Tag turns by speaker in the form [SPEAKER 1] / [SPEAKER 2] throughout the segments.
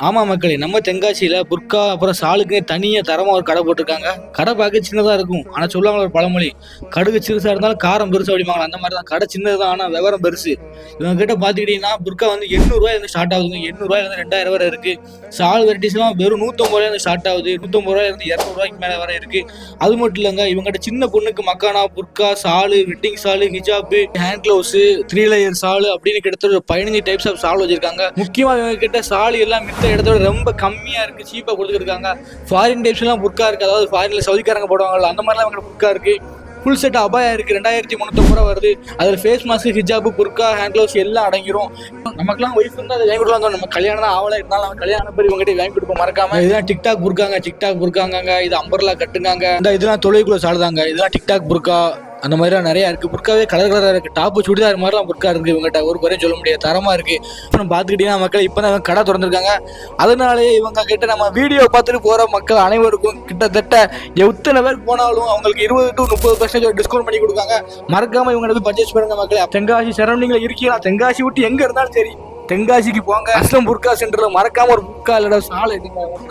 [SPEAKER 1] ஆமா மக்களே, நம்ம தென்காசியில புர்கா அப்புறம் ஷாலுக்கு தனியா தரமா ஒரு கடை போட்டிருக்காங்க. கடை பார்க்க சின்னதா இருக்கும், ஆனா சொல்லுவாங்க ஒரு பழமொழி, கடுகு சிறுசா இருந்தாலும் காரம் பெருசு அப்படிம்பாங்க. அந்த மாதிரி தான் கடை சின்னதுதான், ஆனா விவரம் பெருசு. இவங்க கிட்ட பாத்துக்கிட்டீங்கன்னா புர்கா வந்து 800 இருந்து ஸ்டார்ட் ஆகுதுங்க. 800 இருந்து 2000 வரை இருக்கு. ஷால் வெரைட்டிஸ் எல்லாம் வெறும் 150 இருந்து ஸ்டார்ட் ஆகுது. 150 இருந்து 200 மேல வரை இருக்கு. அது மட்டும் இல்லங்க, இவங்ககிட்ட சின்ன பொண்ணுக்கு மக்கானா, புர்கா, ஷாலு, வெட்டிங் ஷாலு, ஹிஜாப், ஹேண்ட் கிளவுஸ், 3 லேயர் ஷாலு அப்படின்னு கிட்டத்தட்ட ஒரு 15 டைப்ஸ் ஆஃப் ஷால் வச்சிருக்காங்க. முக்கியமா இவங்க கிட்ட ஷாலு எல்லாம் மித்த இடத்தோட ரொம்ப கம்மியா இருக்கு, சீப்பா கொடுத்துருக்காங்க. ஃபாரின் டைப்ஸ் எல்லாம் புர்கா இருக்கு, அதாவது ஃபாரின்ல சவுதிக்காரங்க போடுவாங்கல்ல, அந்த மாதிரிலாம் இவங்க புர்கா இருக்கு. ஃபுல் செட் அபாயா இருக்கு, 2350 வருது. அதில் ஃபேஸ் மாஸ்க், ஹிஜாபு, புர்கா, ஹேண்ட் கிளவுஸ் எல்லாம் அடங்கிரும். நமக்குலாம் ஒய்ஃப் இருந்தால் அதை வாங்கி கொடுக்கலாம். நம்ம கல்யாணம் தான் ஆவலை இருந்தாலும் நம்ம கல்யாணம் பேர் இவங்ககிட்ட வாங்கி கொடுப்போம் மறக்காம. இதெல்லாம் டிக்டாக் புர்காங்க, இது அம்பர்லா கட்டுங்காங்க, இந்த இதெல்லாம் தொலைக்குள்ள சாடுதாங்க, இதெல்லாம் டிக்டாக் புர்கா. அந்த மாதிரிலாம் நிறையா இருக்குது. புர்காவே கலர் கலராக இருக்குது, டாப்பு சுடிதார் மாதிரிலாம் புர்கா இருக்குது இவங்ககிட்ட. ஒரு குறையும் சொல்ல முடியாது, தரமாக இருக்குது. அப்புறம் பார்த்துக்கிட்டீங்கன்னா மக்கள் இப்போ தான் கடை திறந்துருக்காங்க. அதனாலேயே இவங்க கிட்ட நம்ம வீடியோ பார்த்துட்டு போகிற மக்கள் அனைவருக்கும் கிட்டத்தட்ட எத்தனை பேர் போனாலும் அவங்களுக்கு 20 to 30% டிஸ்கவுண்ட் பண்ணி கொடுக்காங்க. மறக்காமல் இவங்க பர்ச்சேஸ் பண்ணுங்க மக்களே. தென்காசி சரௌண்டிங்கில் இருக்கீங்களா, தென்காசி விட்டு எங்கே இருந்தாலும் சரி தென்காசிக்கு போங்க. அஸ்லம் புர்கா சென்டரில் மறக்காம ஒரு புர்கா இல்லைடா சாலை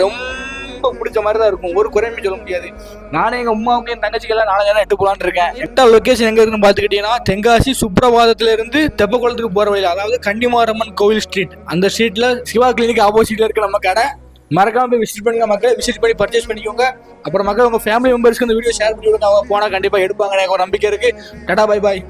[SPEAKER 1] ரொம்ப பிடிச்ச மாதிரி தான் இருக்கும், ஒரு குறையுமே சொல்ல முடியாது. நானே எங்க அம்மாவுக்கு என் தங்கச்சிக்கெல்லாம் நாளைக்கு தான் எட்டு போலான்னு இருக்கேன். எட்டாவது லொகேஷன் எங்க இருக்குன்னு பாத்துக்கிட்டீங்கன்னா, தென்காசி சுப்ரபாதத்துல இருந்து தெப்பக்குளத்துக்கு போற வழியில், அதாவது கன்னிமாரம்மன் கோவில் ஸ்ட்ரீட், அந்த ஸ்ட்ரீட்ல சிவா கிளினிக் ஆப்போசிட்ல இருக்க நம்ம கடை. மறக்காம போய் விசிட் பண்ணுங்க மக்கள், விசிட் பண்ணி பர்ச்சேஸ் பண்ணிக்கோங்க. அப்புறம் மக்கள் உங்க ஃபேமிலி மெம்பர்ஸ்க்கு இந்த வீடியோ ஷேர் பண்ணி விடுங்க, அவங்க போனா கண்டிப்பா எடுப்பாங்க, எனக்கு ஒரு நம்பிக்கை இருக்கு. Tata, bye bye.